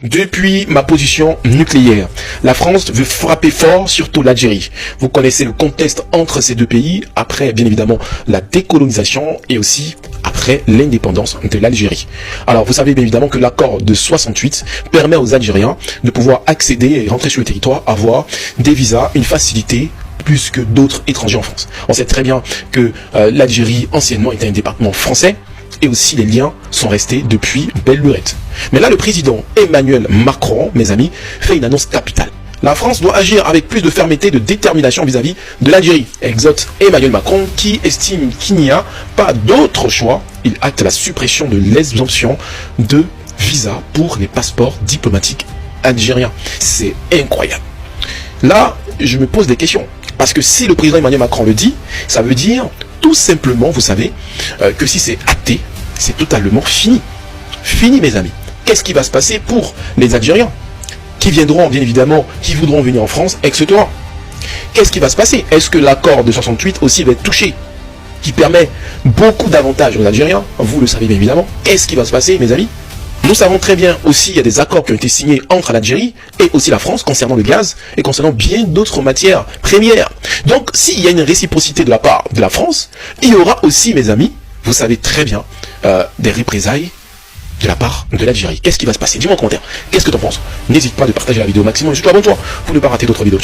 Depuis ma position nucléaire, la France veut frapper fort, surtout l'Algérie. Vous connaissez le contexte entre ces deux pays, après bien évidemment la décolonisation et aussi après l'indépendance de l'Algérie. Alors vous savez bien évidemment que l'accord de 68 permet aux Algériens de pouvoir accéder et rentrer sur le territoire, avoir des visas, une facilité plus que d'autres étrangers en France. On sait très bien que l'Algérie anciennement était un département français, et aussi les liens sont restés depuis belle lurette. Mais là, le président Emmanuel Macron, mes amis, fait une annonce capitale. La France doit agir avec plus de fermeté et de détermination vis-à-vis de l'Algérie. Exhorte Emmanuel Macron qui estime qu'il n'y a pas d'autre choix. Il acte la suppression de l'exemption de visa pour les passeports diplomatiques algériens. C'est incroyable. Là, je me pose des questions. Parce que si le président Emmanuel Macron le dit, ça veut dire tout simplement, vous savez, que si c'est acté, c'est totalement fini. Fini, mes amis. Qu'est-ce qui va se passer pour les Algériens qui viendront, bien évidemment, qui voudront venir en France, etc. Qu'est-ce qui va se passer? Est-ce que l'accord de 68 aussi va être touché, qui permet beaucoup d'avantages aux Algériens? Vous le savez bien évidemment. Qu'est-ce qui va se passer, mes amis? Nous savons très bien aussi, il y a des accords qui ont été signés entre l'Algérie et aussi la France concernant le gaz et concernant bien d'autres matières premières. Donc, s'il y a une réciprocité de la part de la France, il y aura aussi, mes amis, vous savez très bien, des représailles de la part de l'Algérie. Qu'est-ce qui va se passer? Dis-moi en commentaire. Qu'est-ce que tu en penses? N'hésite pas de partager la vidéo au maximum et surtout abonne-toi pour ne pas rater d'autres vidéos.